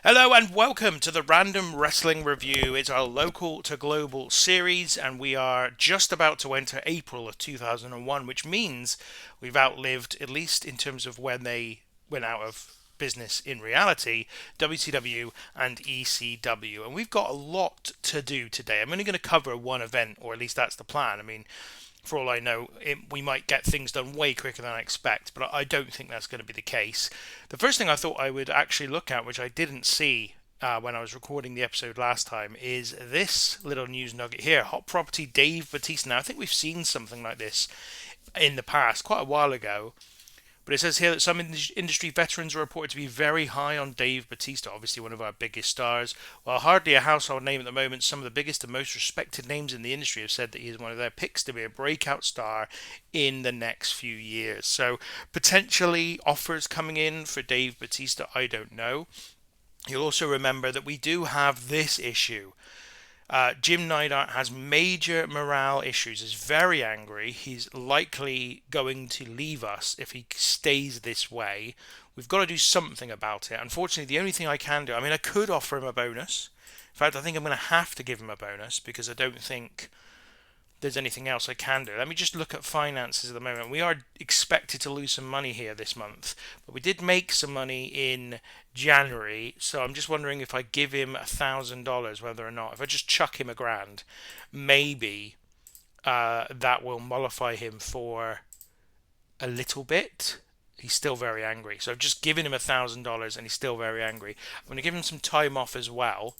Hello and welcome to the Random Wrestling Revue. It's our local to global series, and we are just about to enter April of 2001, which means we've outlived, at least in terms of when they went out of business in reality, WCW and ECW. And we've got a lot to do today. I'm only going to cover one event, or at least that's the plan. I mean, for all I know, we might get things done way quicker than I expect, but I don't think that's going to be the case. The first thing I thought I would actually look at, which I didn't see when I was recording the episode last time, is this little news nugget here. Hot Property Dave Bautista. Now, I think we've seen something like this in the past, quite a while ago, but it says here that some industry veterans are reported to be very high on Dave Bautista, obviously one of our biggest stars. While hardly a household name at the moment, some of the biggest and most respected names in the industry have said that he is one of their picks to be a breakout star in the next few years. So potentially offers coming in for Dave Bautista, I don't know. You'll also remember that we do have this issue. Jim Neidhart has major morale issues, is very angry. He's likely going to leave us if he stays this way. We've got to do something about it. Unfortunately, the only thing I can do, I mean, I could offer him a bonus. In fact, I think I'm going to have to give him a bonus because I don't think there's anything else I can do. Let me just look at finances at the moment. We are expected to lose some money here this month, but we did make some money in January, so I'm just wondering if I give him $1,000, whether or not, if I just chuck him $1,000, maybe that will mollify him for a little bit. He's still very angry, so I've just given him $1,000 and he's still very angry. I'm going to give him some time off as well,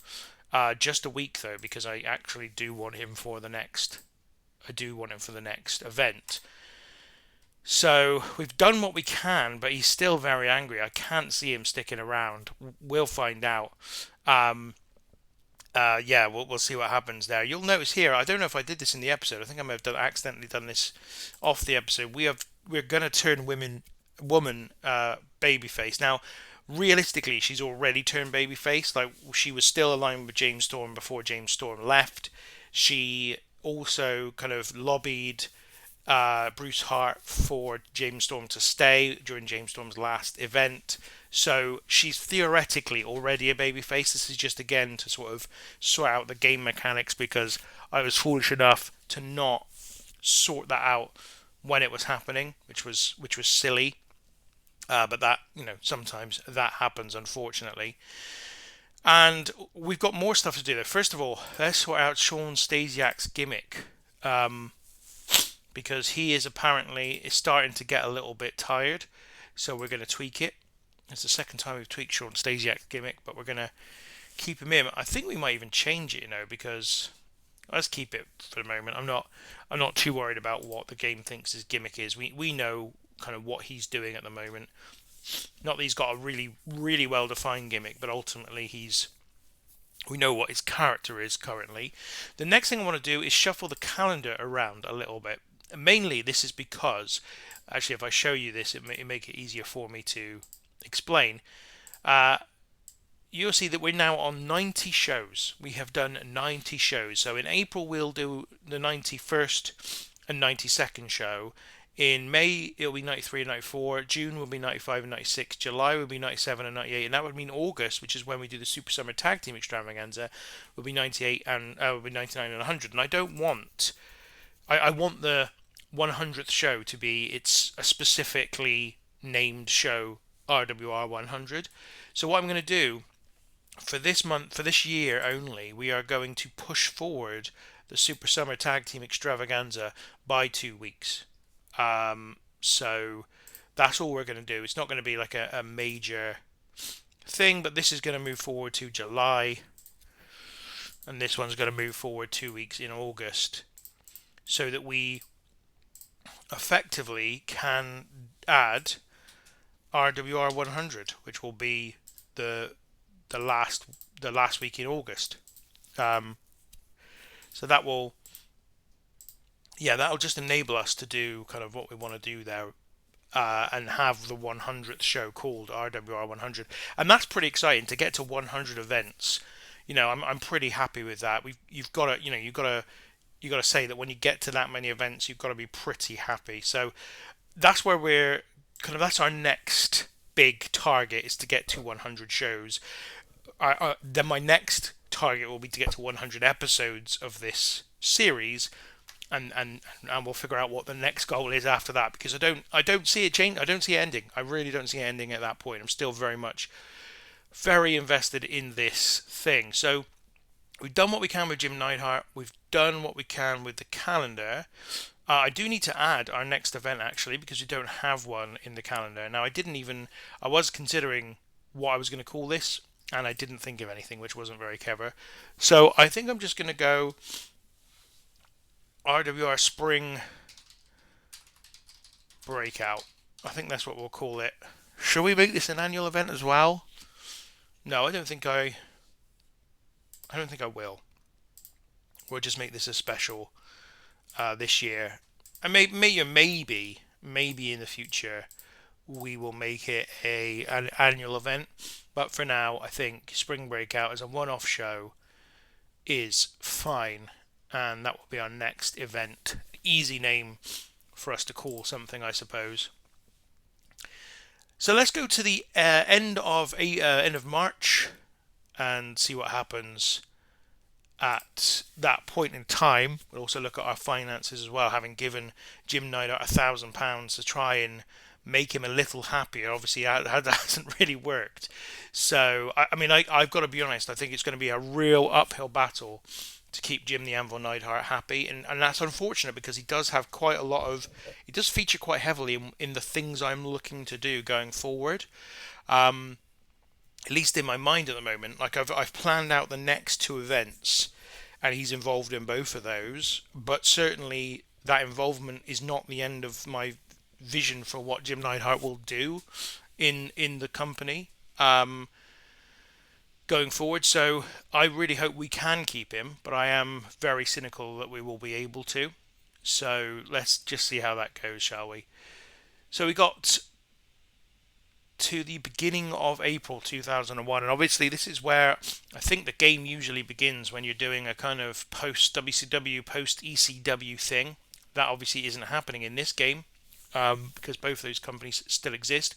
just a week though, because I actually do want him for the next. I do want him for the next event. So we've done what we can, but he's still very angry. I can't see him sticking around. We'll find out. Yeah, we'll see what happens there. You'll notice here. I don't know if I did this in the episode. I think I may have accidentally done this off the episode. We're gonna turn woman babyface now. Realistically, she's already turned babyface. Like, she was still aligned with James Storm before James Storm left. She also kind of lobbied Bruce Hart for James Storm to stay during James Storm's last event. So she's theoretically already a babyface. This is just, again, to sort of sort out the game mechanics, because I was foolish enough to not sort that out when it was happening, which was silly. But that, sometimes that happens, unfortunately. And we've got more stuff to do there. First of all, let's sort out Sean Stasiak's gimmick. Because he is apparently starting to get a little bit tired. So we're going to tweak it. It's the second time we've tweaked Sean Stasiak's gimmick, but we're going to keep him in. I think we might even change it, because let's keep it for the moment. I'm not too worried about what the game thinks his gimmick is. We know kind of what he's doing at the moment. Not that he's got a really, really well-defined gimmick, but ultimately we know what his character is currently. The next thing I want to do is shuffle the calendar around a little bit. Mainly, this is because, actually, if I show you this, it may make it easier for me to explain. You'll see that we're now on 90 shows. We have done 90 shows. So in April, we'll do the 91st and 92nd show. In May, it'll be 93 and 94. June will be 95 and 96. July will be 97 and 98. And that would mean August, which is when we do the Super Summer Tag Team Extravaganza, will be 98 and will be 99 and 100. And I don't want... I want the 100th show to be a specifically named show, RWR 100. So what I'm going to do for this month, for this year only, we are going to push forward the Super Summer Tag Team Extravaganza by 2 weeks. So that's all we're going to do. It's not going to be like a major thing, but this is going to move forward to July, and this one's going to move forward 2 weeks in August, so that we effectively can add RWR 100, which will be the last week in August. So that will. Yeah, that'll just enable us to do kind of what we want to do there, and have the 100th show called RWR 100, and that's pretty exciting to get to 100 events. I'm pretty happy with that. You've got to say that when you get to that many events, you've got to be pretty happy. So that's where that's our next big target, is to get to 100 shows. then my next target will be to get to 100 episodes of this series, and we'll figure out what the next goal is after that, because I don't see it change. I don't see it ending. I really don't see it ending at that point. I'm still very invested in this thing. So we've done what we can with Jim Neidhart. We've done what we can with the calendar. I do need to add our next event, actually, because we don't have one in the calendar. Now, I was considering what I was going to call this, and I didn't think of anything, which wasn't very clever. So I think I'm just going to go RWR Spring Breakout. I think that's what we'll call it. Shall we make this an annual event as well? No, I don't think I will. We'll just make this a special this year, and maybe in the future we will make it an annual event. But for now, I think Spring Breakout as a one-off show is fine, and that will be our next event. Easy name for us to call something, I suppose. So let's go to the end of March and see what happens at that point in time. We'll also look at our finances as well, having given Jim Neidhart £1,000 to try and make him a little happier. Obviously, that hasn't really worked. So, I've got to be honest, I think it's going to be a real uphill battle to keep Jim the Anvil Neidhart happy, and that's unfortunate, because he does feature quite heavily in the things I'm looking to do going forward. At least in my mind at the moment, like I've planned out the next two events, and he's involved in both of those. But certainly that involvement is not the end of my vision for what Jim Neidhart will do in the company going forward. So I really hope we can keep him, but I am very cynical that we will be able to. So let's just see how that goes, shall we? So we got to the beginning of April 2001, and obviously this is where I think the game usually begins, when you're doing a kind of post WCW, post ECW thing. That obviously isn't happening in this game, because both of those companies still exist.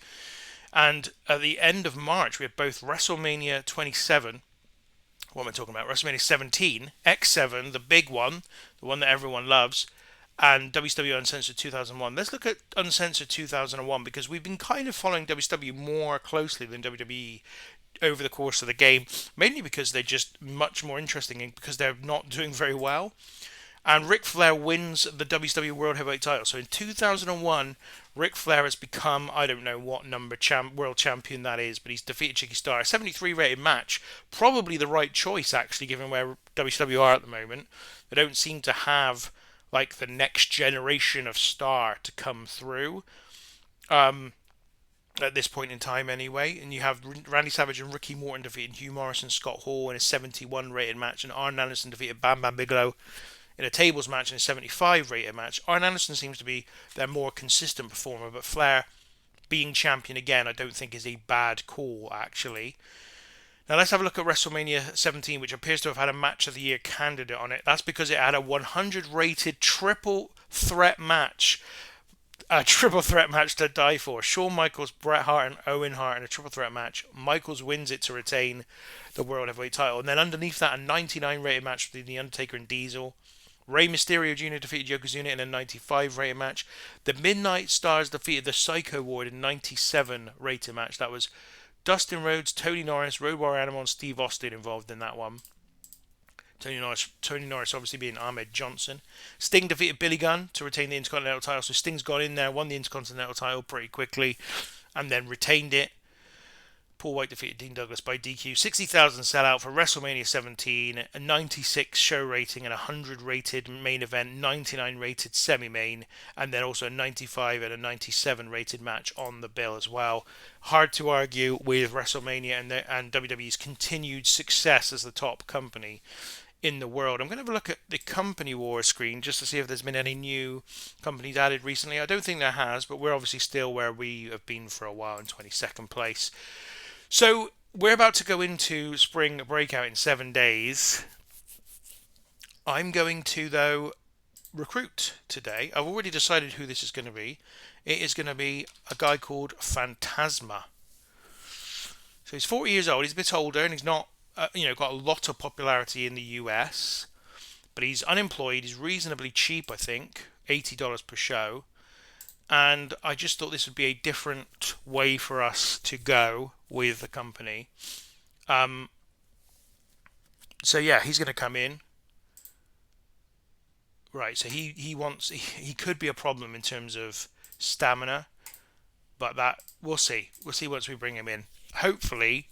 And at the end of March, we have both WrestleMania 27. What am I talking about? WrestleMania 17, X7, the big one, the one that everyone loves, and WCW Uncensored 2001. Let's look at Uncensored 2001, because we've been kind of following WCW more closely than WWE over the course of the game, mainly because they're just much more interesting, and because they're not doing very well. And Ric Flair wins the WCW World Heavyweight title. So in 2001, Ric Flair has become, I don't know what number world champion that is, but he's defeated Chicky Star. A 73 rated match. Probably the right choice, actually, given where WCW are at the moment. They don't seem to have like the next generation of star to come through at this point in time anyway. And you have Randy Savage and Ricky Morton defeating Hugh Morrison and Scott Hall in a 71 rated match, and Arn Anderson defeated Bam Bam Bigelow in a tables match in a 75 rated match. Arn Anderson seems to be their more consistent performer, but Flair being champion again I don't think is a bad call, actually. Now let's have a look at WrestleMania 17, which appears to have had a Match of the Year candidate on it. That's because it had a 100 rated triple threat match. A triple threat match to die for. Shawn Michaels, Bret Hart, and Owen Hart in a triple threat match. Michaels wins it to retain the World Heavyweight title. And then underneath that, a 99 rated match between The Undertaker and Diesel. Rey Mysterio Jr. defeated Yokozuna in a 95 rated match. The Midnight Stars defeated the Psycho Ward in a 97 rated match. That was Dustin Rhodes, Tony Norris, Road Warrior Animal, and Steve Austin involved in that one. Tony Norris obviously being Ahmed Johnson. Sting defeated Billy Gunn to retain the Intercontinental title. So Sting's got in there, won the Intercontinental title pretty quickly, and then retained it. Paul White defeated Dean Douglas by DQ. 60,000 sellout for WrestleMania 17, a 96 show rating and a 100 rated main event, 99 rated semi-main, and then also a 95 and a 97 rated match on the bill as well. Hard to argue with WrestleMania and WWE's continued success as the top company in the world. I'm going to have a look at the company war screen just to see if there's been any new companies added recently. I don't think there has, but we're obviously still where we have been for a while, in 22nd place. So we're about to go into Spring Breakout in 7 days. I'm going to, though, recruit today. I've already decided who this is going to be. It is going to be a guy called Phantasma. So he's 40 years old. He's a bit older, and he's not, got a lot of popularity in the US. But he's unemployed. He's reasonably cheap, I think, $80 per show. And I just thought this would be a different way for us to go with the company. Um, so yeah, he's going to come in. Right. So he could be a problem in terms of stamina, but that we'll see. We'll see once we bring him in. Hopefully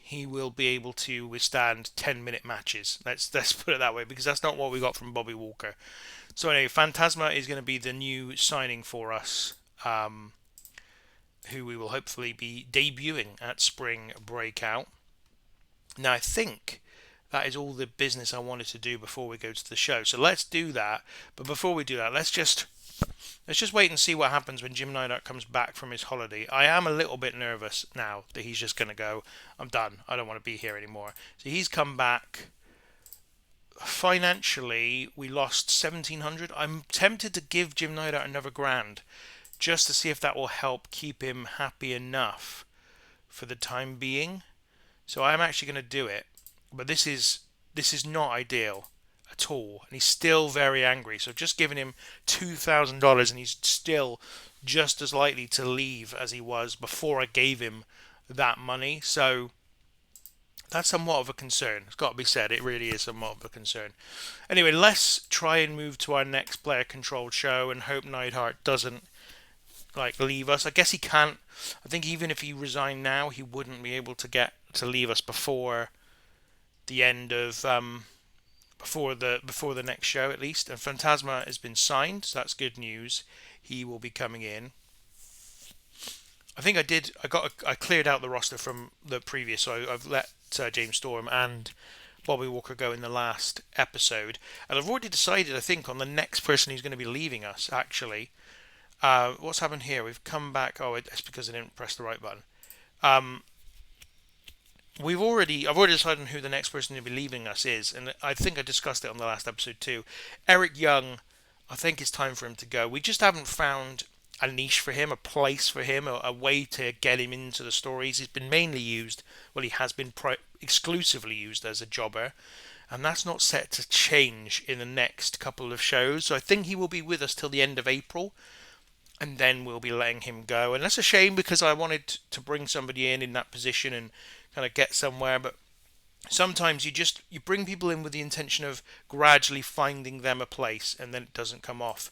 he will be able to withstand 10-minute matches. Let's put it that way, because that's not what we got from Bobby Walker. So anyway, Phantasma is going to be the new signing for us, who we will hopefully be debuting at Spring Breakout. Now I think that is all the business I wanted to do before we go to the show. So let's do that. But before we do that, let's just wait and see what happens when Jim Neidhart comes back from his holiday. I am a little bit nervous now that he's just going to go, I'm done. I don't want to be here anymore. So he's come back. Financially, we lost 1,700. I'm tempted to give Jim Neidhart another grand, just to see if that will help keep him happy enough for the time being. So I'm actually going to do it. But this is not ideal at all, and he's still very angry. So I've just given him $2,000, and he's still just as likely to leave as he was before I gave him that money. So that's somewhat of a concern. It's got to be said. It really is somewhat of a concern. Anyway, let's try and move to our next player-controlled show and hope Neidhart doesn't leave us. I guess he can't. I think even if he resigned now, he wouldn't be able to get to leave us before the end of before the next show at least. And Phantasma has been signed, so that's good news. He will be coming in. I think I cleared out the roster from the previous, so I've let James Storm and Bobby Walker go in the last episode, and I've already decided, I think, on the next person who's going to be leaving us. Actually, what's happened here? We've come back. Oh, it's because I didn't press the right button. I've already decided on who the next person to be leaving us is, and I think I discussed it on the last episode too. Eric Young, I think it's time for him to go. We just haven't found a niche for him, a place for him, a way to get him into the stories. He's been mainly used, well, he has been exclusively used as a jobber, and that's not set to change in the next couple of shows. So I think he will be with us till the end of April, and then we'll be letting him go. And that's a shame, because I wanted to bring somebody in that position and kind of get somewhere. But sometimes you bring people in with the intention of gradually finding them a place, and then it doesn't come off.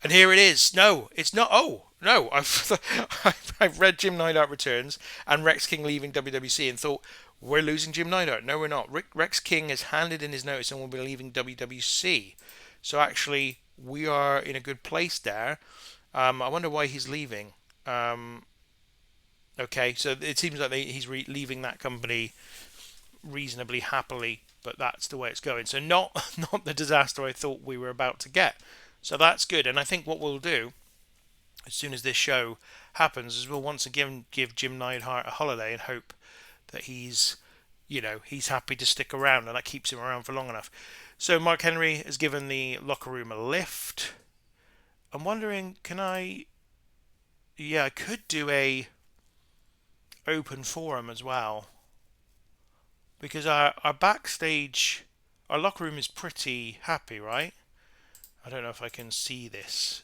And here it is. No, it's not. Oh no, I've read Jim Neidhart returns and Rex King leaving WWC and thought, we're losing Jim Neidhart. No, we're not. Rex King has handed in his notice and will be leaving WWC. So actually, we are in a good place there. I wonder why he's leaving. Okay, so it seems like he's leaving that company reasonably happily, but that's the way it's going. So not the disaster I thought we were about to get. So that's good. And I think what we'll do, as soon as this show happens, is we'll once again give Jim Neidhart a holiday and hope that he's happy to stick around, and that keeps him around for long enough. So Mark Henry has given the locker room a lift. I'm wondering, I could do a open forum as well, because our backstage, our locker room is pretty happy, right? I don't know if I can see this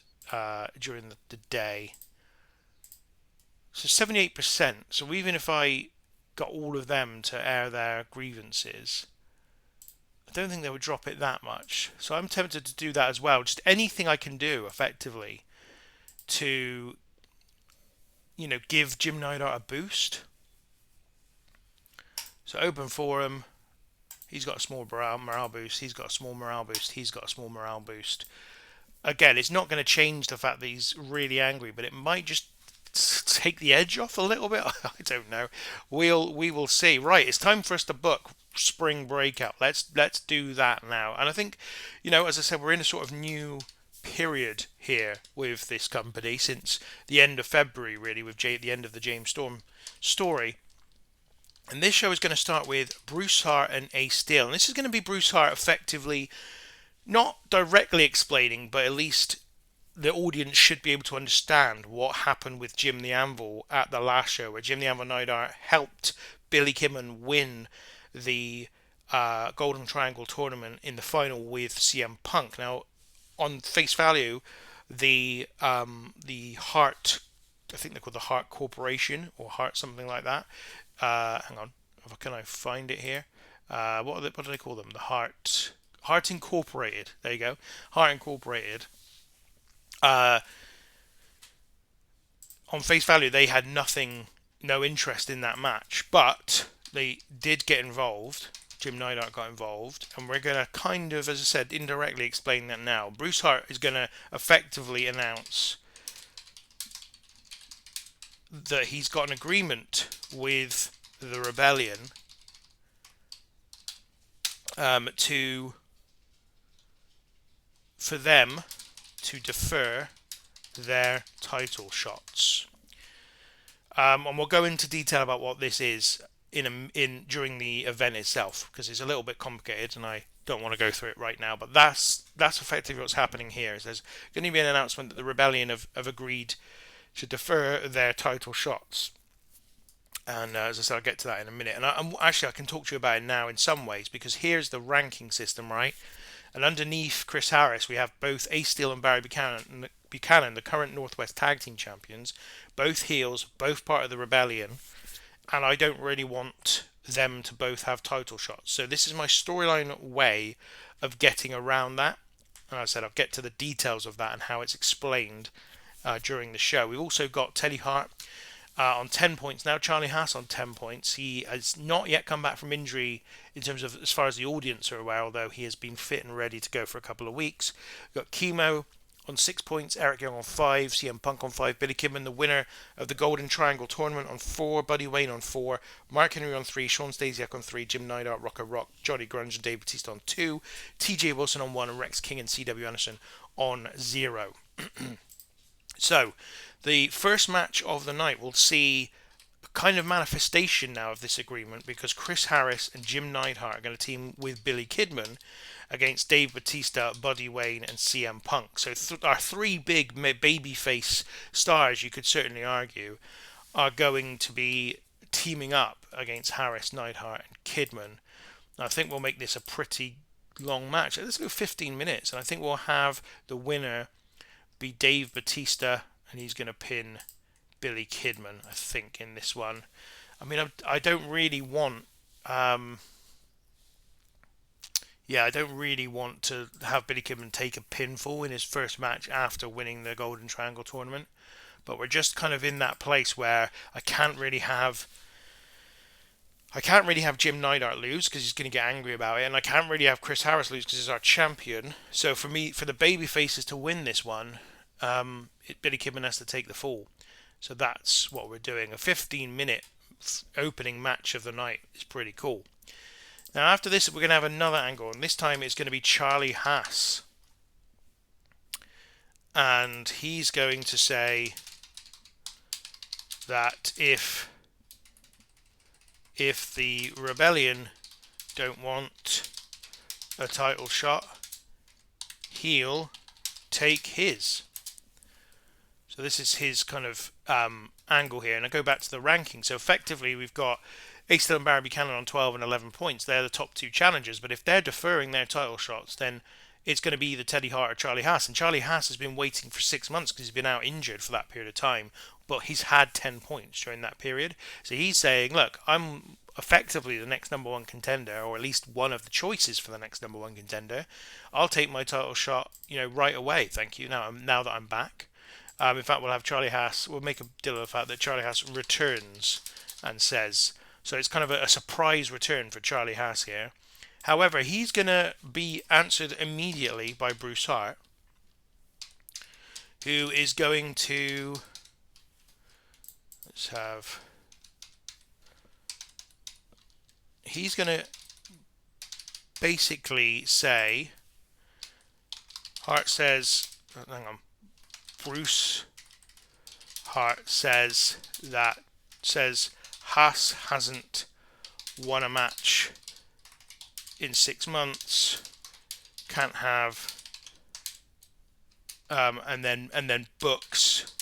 during the day. So 78%. So even if I got all of them to air their grievances, I don't think they would drop it that much. So I'm tempted to do that as well. Just anything I can do effectively to, give Jim Neidhart a boost. So open forum. He's got a small morale boost. He's got a small morale boost. He's got a small morale boost. Again, it's not going to change the fact that he's really angry, but it might just take the edge off a little bit. I don't know. We will see. Right, it's time for us to book Spring Breakout. Let's do that now. And I think, as I said, we're in a sort of new period here with this company since the end of February, really, with the end of the James Storm story. And this show is going to start with Bruce Hart and Ace Steel. And this is going to be Bruce Hart effectively not directly explaining, but at least the audience should be able to understand what happened with Jim the Anvil at the last show, where Jim the Anvil Neidhart helped Billy Kidman win the Golden Triangle tournament in the final with CM Punk. Now, on face value, the Hart, I think they're called the Hart Corporation or Hart something like that. Hang on, can I find it here? What do they call them? The Hart Incorporated. There you go, Hart Incorporated. Uh, on face value, they had no interest in that match, but they did get involved. Jim Neidhart got involved, and we're going to kind of, as I said, indirectly explain that now. Bruce Hart is going to effectively announce that he's got an agreement with the Rebellion for them to defer their title shots. And we'll go into detail about what this is during the event itself, because it's a little bit complicated and I don't want to go through it right now. But that's effectively what's happening here. Is there's going to be an announcement that the Rebellion have agreed to defer their title shots. And as I said, I'll get to that in a minute. And I can talk to you about it now in some ways, because here's the ranking system, right? And underneath Chris Harris, we have both Ace Steel and Barry Buchanan, the current Northwest Tag Team Champions, both heels, both part of the Rebellion, and I don't really want them to both have title shots. So this is my storyline way of getting around that. And as I said, I'll get to the details of that and how it's explained during the show. We've also got Teddy Hart on 10 points. Now Charlie Haas on 10 points. He has not yet come back from injury in terms of as far as the audience are aware, although he has been fit and ready to go for a couple of weeks. We've got Chemo on 6 points, Eric Young on 5, CM Punk on 5, Billy Kidman, the winner of the Golden Triangle tournament, on 4, Buddy Wayne on 4, Mark Henry on 3, Sean Stasiak on 3, Jim Neidhart, Rocker Rock, Johnny Grunge and Dave Bautista on 2, TJ Wilson on 1, and Rex King and CW Anderson on 0. So, the first match of the night will see a kind of manifestation now of this agreement, because Chris Harris and Jim Neidhart are going to team with Billy Kidman against Dave Bautista, Buddy Wayne, and CM Punk. So our three big babyface stars, you could certainly argue, are going to be teaming up against Harris, Neidhart, and Kidman. I think we'll make this a pretty long match. Let's go 15 minutes, and I think we'll have the winner be Dave Bautista, and he's going to pin Billy Kidman, I think, in this one. I mean, I don't really want... I don't really want to have Billy Kidman take a pinfall in his first match after winning the Golden Triangle tournament. But we're just kind of in that place where I can't really have Jim Neidhart lose because he's going to get angry about it, and I can't really have Chris Harris lose because he's our champion. So for the baby faces to win this one, Billy Kidman has to take the fall. So that's what we're doing. A 15-minute opening match of the night is pretty cool. Now after this, we're going to have another angle, and this time it's going to be Charlie Haas. And he's going to say that if the Rebellion don't want a title shot, he'll take his. So this is his kind of angle here. And I go back to the ranking. So effectively, we've got Ace Steel and Barry Buchanan on 12 and 11 points. They're the top two challengers. But if they're deferring their title shots, then it's going to be either Teddy Hart or Charlie Haas. And Charlie Haas has been waiting for 6 months because he's been out injured for that period of time. But he's had 10 points during that period. So he's saying, look, I'm effectively the next number one contender, or at least one of the choices for the next number one contender. I'll take my title shot, right away. Thank you. Now that I'm back. In fact, we'll make a deal of the fact that Charlie Haas returns and says, so it's kind of a surprise return for Charlie Haas here. However, he's going to be answered immediately by Bruce Hart, who is going to, he's going to basically say, Bruce Hart says Haas hasn't won a match in 6 months, can't have and then books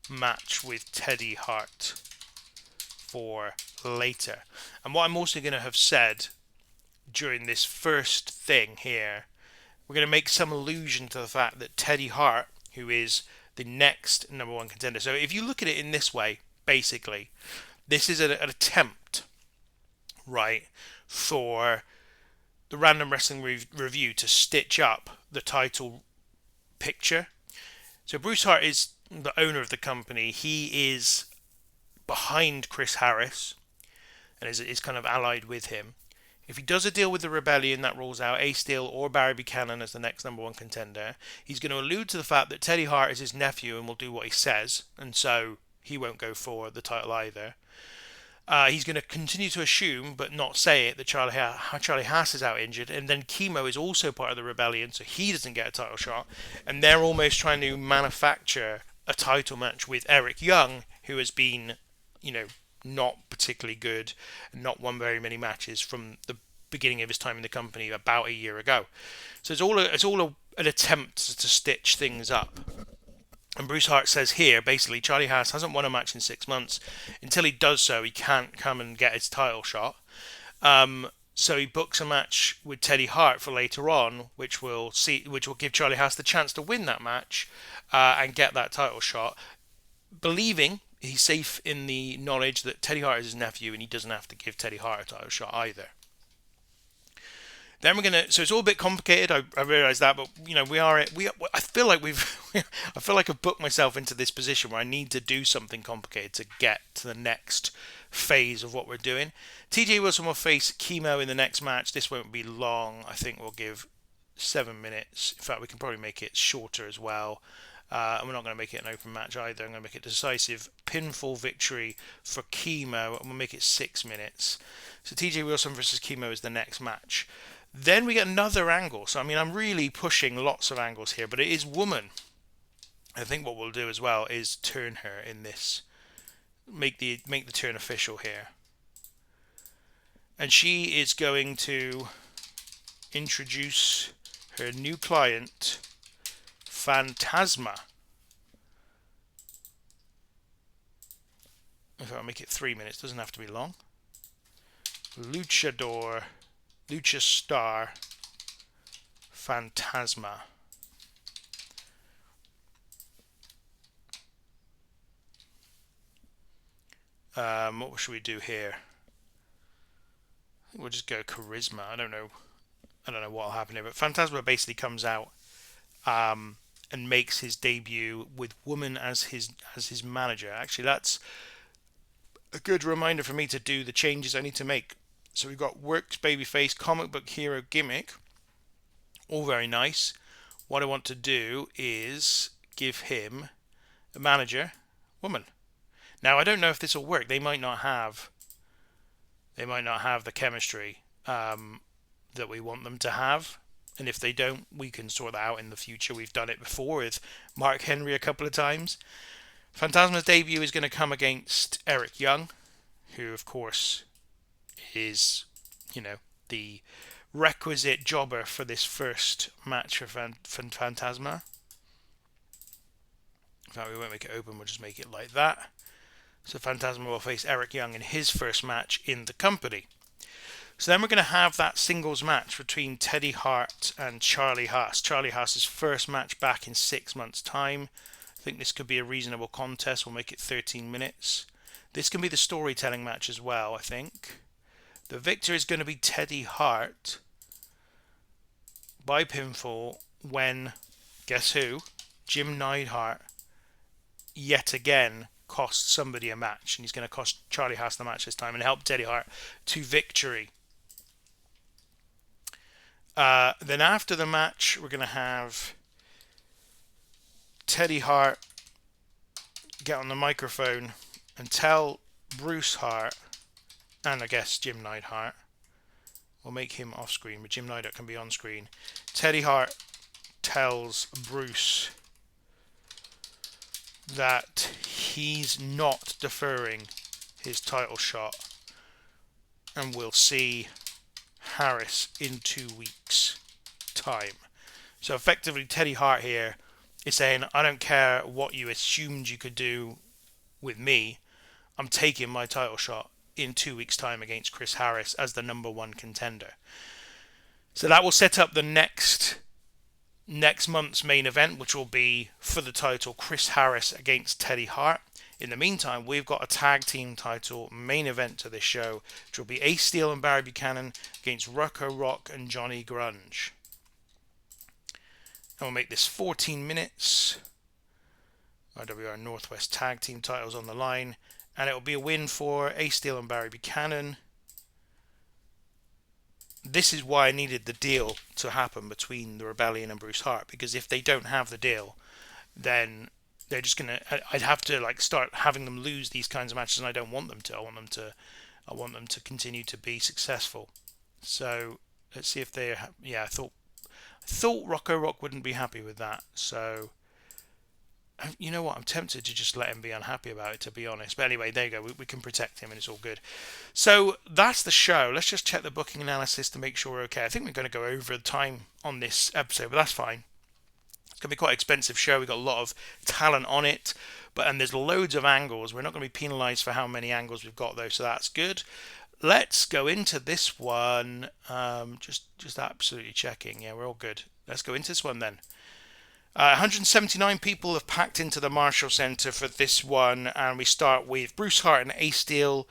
match with Teddy Hart for later. And what I'm also going to have said during this first thing here, we're going to make some allusion to the fact that Teddy Hart, who is the next number one contender. So if you look at it in this way, basically, this is an attempt, right, for the Random Wrestling Revue to stitch up the title picture. So Bruce Hart is the owner of the company. He is behind Chris Harris and is kind of allied with him. If he does a deal with the Rebellion, that rules out Ace Steel or Barry Buchanan as the next number one contender. He's going to allude to the fact that Teddy Hart is his nephew and will do what he says, and so he won't go for the title either. He's going to continue to assume, but not say it, that Charlie Haas is out injured, and then Chemo is also part of the Rebellion, so he doesn't get a title shot. And they're almost trying to manufacture a title match with Eric Young, who has been, not particularly good, and not won very many matches from the beginning of his time in the company about a year ago. So it's all an attempt to stitch things up. And Bruce Hart says here, basically, Charlie Haas hasn't won a match in 6 months. Until he does so, he can't come and get his title shot. So he books a match with Teddy Hart for later on, which will give Charlie Haas the chance to win that match and get that title shot, believing he's safe in the knowledge that Teddy Hart is his nephew and he doesn't have to give Teddy Hart a title shot either. Then so it's all a bit complicated. I realise that, but I feel like I feel like I've booked myself into this position where I need to do something complicated to get to the next phase of what we're doing. TJ Wilson will face Chemo in the next match. This won't be long. I think we'll give 7 minutes. In fact, we can probably make it shorter as well. And we're not going to make it an open match either. I'm going to make it decisive pinfall victory for Chemo, and we'll make it 6 minutes. So TJ Wilson versus Chemo is the next match. Then we get another angle. So, I'm really pushing lots of angles here, but it is woman. I think what we'll do as well is turn her in this. Make the turn official here. And she is going to introduce her new client, Phantasma. If I'll make it 3 minutes, doesn't have to be long. Lucha Star Phantasma. What should we do here? I think we'll just go charisma. I don't know what will happen here, but Phantasma basically comes out and makes his debut with Woman as his manager. Actually, that's a good reminder for me to do the changes I need to make. So we've got Works Babyface, Comic Book Hero Gimmick. All very nice. What I want to do is give him a manager, Woman. Now, I don't know if this will work. They might not have the chemistry that we want them to have. And if they don't, we can sort that out in the future. We've done it before with Mark Henry a couple of times. Phantasma's debut is going to come against Eric Young, who, of course, is, the requisite jobber for this first match for Phantasma. In fact, we won't make it open, we'll just make it like that. So Phantasma will face Eric Young in his first match in the company. So then we're going to have that singles match between Teddy Hart and Charlie Haas. Charlie Haas's first match back in 6 months' time. I think this could be a reasonable contest. We'll make it 13 minutes. This can be the storytelling match as well, I think. The victor is going to be Teddy Hart by pinfall when, guess who? Jim Neidhart yet again costs somebody a match. And he's going to cost Charlie Haas the match this time and help Teddy Hart to victory. Then after the match, we're going to have Teddy Hart get on the microphone and tell Bruce Hart, and I guess Jim Neidhart, we'll make him off screen, but Jim Neidhart can be on screen. Teddy Hart tells Bruce that he's not deferring his title shot, and we'll see Harris in 2 weeks' time. So effectively, Teddy Hart here is saying, I don't care what you assumed you could do with me, I'm taking my title shot in 2 weeks' time against Chris Harris as the number one contender. So that will set up the next month's main event, which will be for the title Chris Harris against Teddy Hart. In the meantime, we've got a tag team title main event to this show, which will be Ace Steel and Barry Buchanan against Rocco Rock and Johnny Grunge. And we'll make this 14 minutes. RWR Northwest tag team titles on the line. And it will be a win for Ace Steel and Barry Buchanan. This is why I needed the deal to happen between the Rebellion and Bruce Hart, because if they don't have the deal, then they're just gonna. I'd have to start having them lose these kinds of matches, and I don't want them to. I want them to continue to be successful. So let's see if they. Yeah, I thought Rocco Rock wouldn't be happy with that. So you know what? I'm tempted to just let him be unhappy about it, to be honest. But anyway, there you go. We can protect him, and it's all good. So that's the show. Let's just check the booking analysis to make sure we're okay. I think we're going to go over the time on this episode, but that's fine. It's going to be quite an expensive show. We've got a lot of talent on it, and there's loads of angles. We're not going to be penalised for how many angles we've got, though, so that's good. Let's go into this one. Just absolutely checking. Yeah, we're all good. Let's go into this one then. 179 people have packed into the Marshall Center for this one, and we start with Bruce Hart and Ace Steel.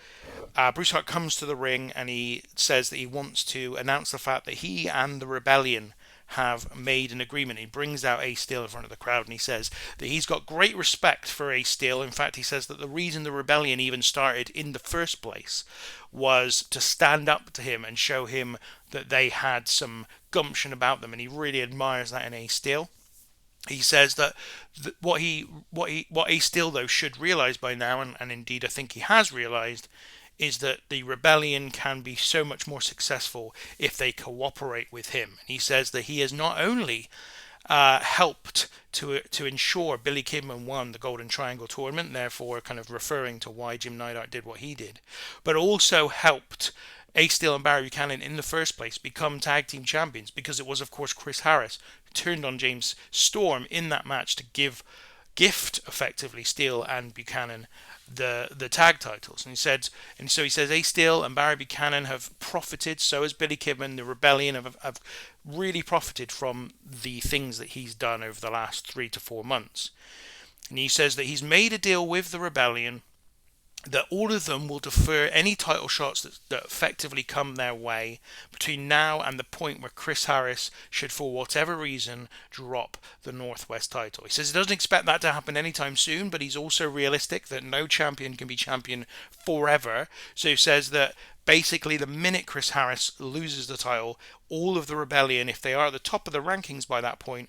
Bruce Hart comes to the ring and he says that he wants to announce the fact that he and the Rebellion have made an agreement. He brings out Ace Steel in front of the crowd and he says that he's got great respect for Ace Steel. In fact, he says that the reason the Rebellion even started in the first place was to stand up to him and show him that they had some gumption about them, and he really admires that in Ace Steel. He says that what Ace Steel though should realise by now, and indeed I think he has realised, is that the Rebellion can be so much more successful if they cooperate with him. And he says that he has not only helped to ensure Billy Kidman won the Golden Triangle tournament, therefore kind of referring to why Jim Neidhart did what he did, but also helped Ace Steel and Barry Buchanan in the first place become tag team champions, because it was of course Chris Harris who turned on James Storm in that match to gift effectively Steel and Buchanan the tag titles. And so he says Ace Steel and Barry Buchanan have profited, so has Billy Kidman. The Rebellion have really profited from the things that he's done over the last 3 to 4 months. And he says that he's made a deal with the Rebellion that all of them will defer any title shots that effectively come their way between now and the point where Chris Harris should, for whatever reason, drop the Northwest title. He says he doesn't expect that to happen anytime soon, but he's also realistic that no champion can be champion forever. So he says that basically the minute Chris Harris loses the title, all of the Rebellion, if they are at the top of the rankings by that point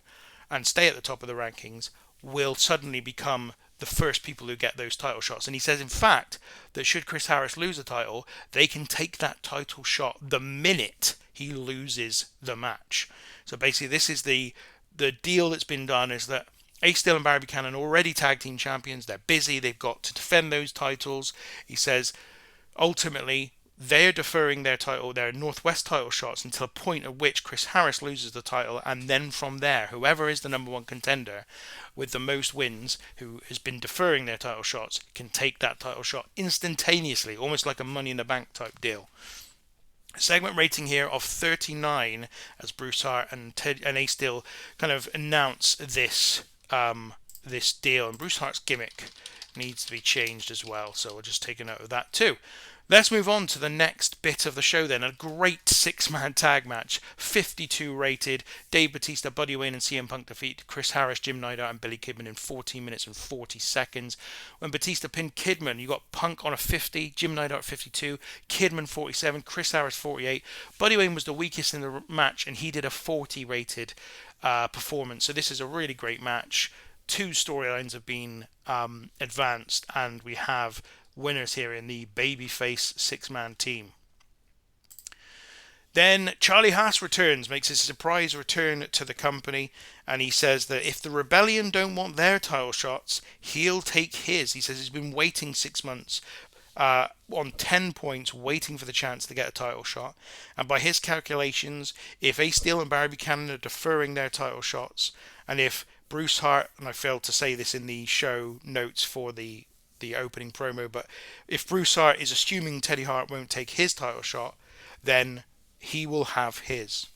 and stay at the top of the rankings, will suddenly become the first people who get those title shots. And he says, in fact, that should Chris Harris lose a title, they can take that title shot the minute he loses the match. So basically, this is the deal that's been done, is that Ace Steel and Barry Buchanan are already tag team champions. They're busy. They've got to defend those titles. He says, ultimately, they're deferring their Northwest title shots until a point at which Chris Harris loses the title, and then from there, whoever is the number one contender with the most wins, who has been deferring their title shots, can take that title shot instantaneously, almost like a Money in the Bank type deal. Segment rating here of 39 as Bruce Hart and Ace Steel kind of announce this deal, and Bruce Hart's gimmick needs to be changed as well, so we'll just take a note of that too. Let's move on to the next bit of the show then. A great 6-man tag match, 52 rated. Dave Bautista, Buddy Wayne and CM Punk defeat Chris Harris, Jim Neidhart and Billy Kidman in 14 minutes and 40 seconds. When Bautista pinned Kidman, you got Punk on a 50, Jim Neidhart 52, Kidman 47, Chris Harris 48. Buddy Wayne was the weakest in the match and he did a 40 rated performance. So this is a really great match. 2 storylines have been advanced, and we have winners here in the babyface 6-man team. Then Charlie Haas returns, makes a surprise return to the company, and he says that if the Rebellion don't want their title shots, he'll take his. He says he's been waiting 6 months on 10 points, waiting for the chance to get a title shot. And by his calculations, if Ace Steel and Barry Buchanan are deferring their title shots, and if Bruce Hart, and I failed to say this in the show notes for the opening promo, but if Bruce Hart is assuming Teddy Hart won't take his title shot, then he will have his.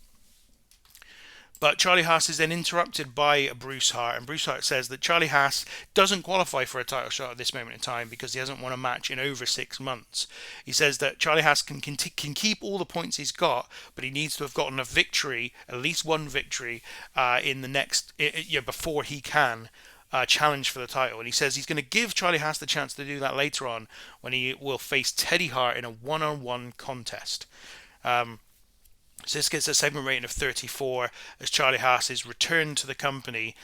But Charlie Haas is then interrupted by Bruce Hart, and Bruce Hart says that Charlie Haas doesn't qualify for a title shot at this moment in time because he hasn't won a match in over 6 months. He says that Charlie Haas can keep all the points he's got, but he needs to have gotten a victory, at least one victory, in the next before he can challenge for the title. And he says he's going to give Charlie Haas the chance to do that later on when he will face Teddy Hart in a one-on-one contest. So this gets a segment rating of 34, as Charlie Haas's return to the company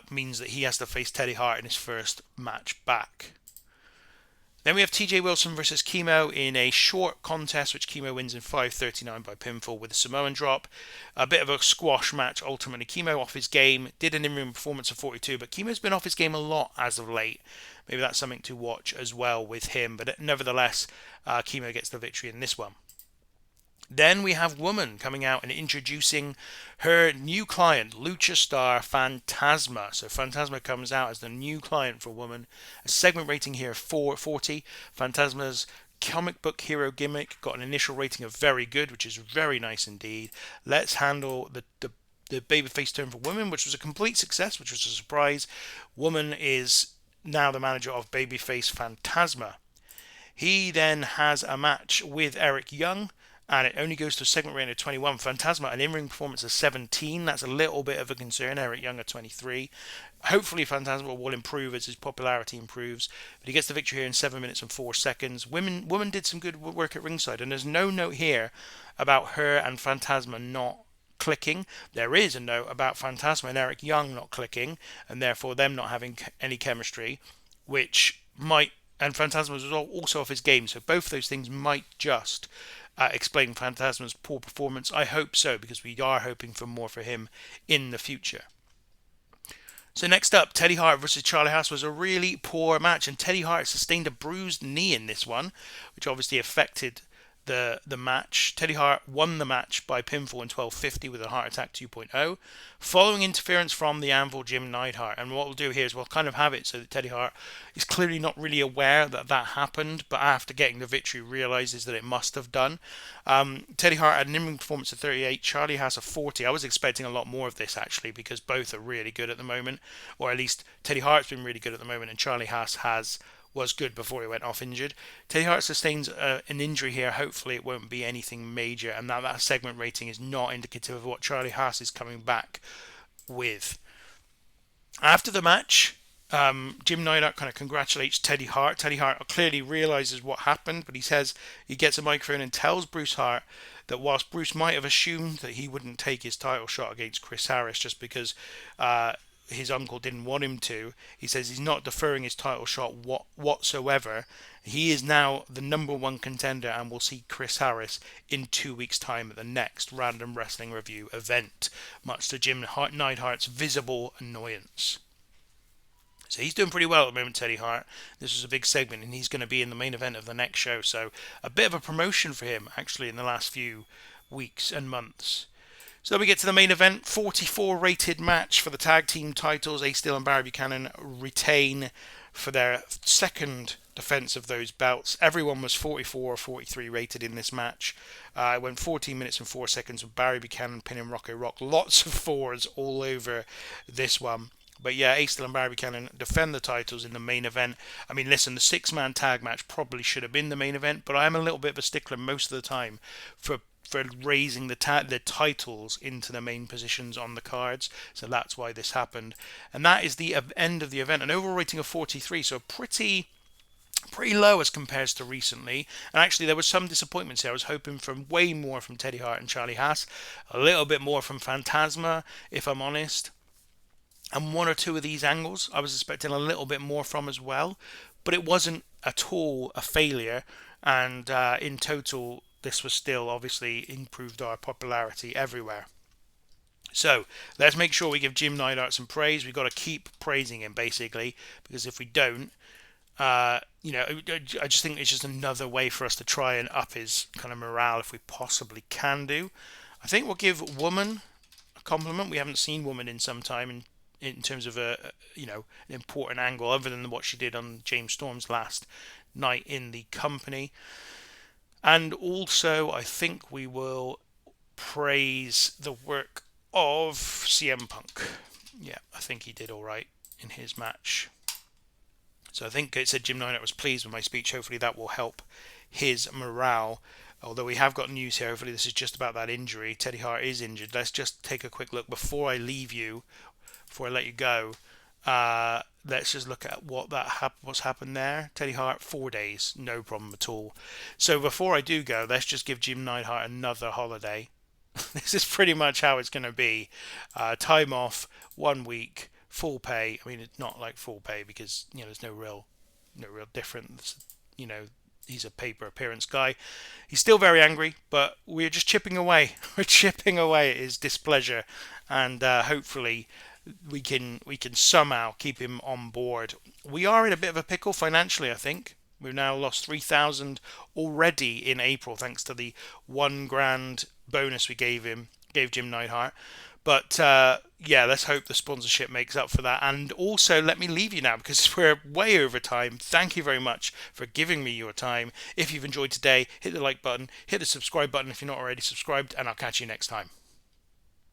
means that he has to face Teddy Hart in his first match back. Then we have TJ Wilson versus Chemo in a short contest, which Chemo wins in 5:39 by pinfall with a Samoan drop. A bit of a squash match, ultimately. Chemo off his game, did an in-ring performance of 42, but Chemo's been off his game a lot as of late. Maybe that's something to watch as well with him, but nevertheless, Chemo gets the victory in this one. Then we have Woman coming out and introducing her new client, Lucha Star Fantasma. So Fantasma comes out as the new client for Woman. A segment rating here of 440. Fantasma's comic book hero gimmick got an initial rating of very good, which is very nice indeed. Let's handle the babyface turn for Woman, which was a complete success, which was a surprise. Woman is now the manager of babyface Fantasma. He then has a match with Eric Young, and it only goes to a segment rating of 21. Fantasma, an in-ring performance of 17. That's a little bit of a concern. Eric Young at 23. Hopefully Fantasma will improve as his popularity improves. But he gets the victory here in 7 minutes and 4 seconds. Woman did some good work at ringside, and there's no note here about her and Fantasma not clicking. There is a note about Fantasma and Eric Young not clicking, and therefore them not having any chemistry, which might... And Fantasma was also off his game, so both those things might just explain Fantasma's poor performance. I hope so, because we are hoping for more for him in the future. So next up, Teddy Hart versus Charlie Haas was a really poor match, and Teddy Hart sustained a bruised knee in this one, which obviously affected the match. Teddy Hart won the match by pinfall in 12:50 with a Heart Attack 2.0, following interference from the Anvil Jim Neidhart. And what we'll do here is we'll kind of have it so that Teddy Hart is clearly not really aware that that happened, but after getting the victory realizes that it must have done. Teddy Hart had an in-ring performance of 38, Charlie Haas a 40. I was expecting a lot more of this actually, because both are really good at the moment, or at least Teddy Hart's been really good at the moment and Charlie Haas was good before he went off injured. Teddy Hart sustains an injury here. Hopefully it won't be anything major, and that segment rating is not indicative of what Charlie Haas is coming back with. After the match, Jim Neidhart kind of congratulates Teddy Hart. Teddy Hart clearly realizes what happened, but he says he gets a microphone and tells Bruce Hart that whilst Bruce might have assumed that he wouldn't take his title shot against Chris Harris just because his uncle didn't want him to, he says he's not deferring his title shot whatsoever. He is now the number one contender and will see Chris Harris in 2 weeks' time at the next Random Wrestling Revue event, much to Jim Neidhart's visible annoyance. So he's doing pretty well at the moment, Teddy Hart. This was a big segment, and he's going to be in the main event of the next show. So a bit of a promotion for him, actually, in the last few weeks and months. So we get to the main event, 44 rated match for the tag team titles. Ace Steel and Barry Buchanan retain for their second defense of those belts. Everyone was 44 or 43 rated in this match. It went 14 minutes and 4 seconds with Barry Buchanan pinning Rocco Rock. Lots of fours all over this one. But yeah, Ace Steel and Barry Buchanan defend the titles in the main event. I mean, listen, the 6-man tag match probably should have been the main event, but I am a little bit of a stickler most of the time for raising the titles into the main positions on the cards. So that's why this happened. And that is the end of the event. An overall rating of 43, so pretty low as compared to recently. And actually there was some disappointments here. I was hoping for way more from Teddy Hart and Charlie Haas, a little bit more from Fantasma, if I'm honest. And one or two of these angles I was expecting a little bit more from as well, but it wasn't at all a failure. And in total, this was still obviously improved our popularity everywhere. So let's make sure we give Jim Neidhart some praise. We've got to keep praising him, basically, because if we don't, I just think it's just another way for us to try and up his kind of morale if we possibly can do. I think we'll give Woman a compliment. We haven't seen Woman in some time, and in terms of an important angle other than what she did on James Storm's last night in the company. And also, I think we will praise the work of CM Punk. Yeah, I think he did all right in his match. So I think it said Jim Neidhart was pleased with my speech. Hopefully that will help his morale. Although we have got news here. Hopefully this is just about that injury. Teddy Hart is injured. Let's just take a quick look before I leave you, before I let you go. Let's just look at what's happened there. Teddy Hart, 4 days, no problem at all. So before I do go, let's just give Jim Neidhart another holiday. This is pretty much how it's going to be. Time off, 1 week, full pay. I mean, it's not like full pay because there's no real difference. He's a paper appearance guy. He's still very angry, but we're just chipping away. We're chipping away at his displeasure, and hopefully we can somehow keep him on board. We are in a bit of a pickle financially, I think. We've now lost 3,000 already in April, thanks to the $1,000 bonus we gave Jim Neidhart. But yeah, let's hope the sponsorship makes up for that. And also, let me leave you now because we're way over time. Thank you very much for giving me your time. If you've enjoyed today, hit the like button, hit the subscribe button if you're not already subscribed, and I'll catch you next time.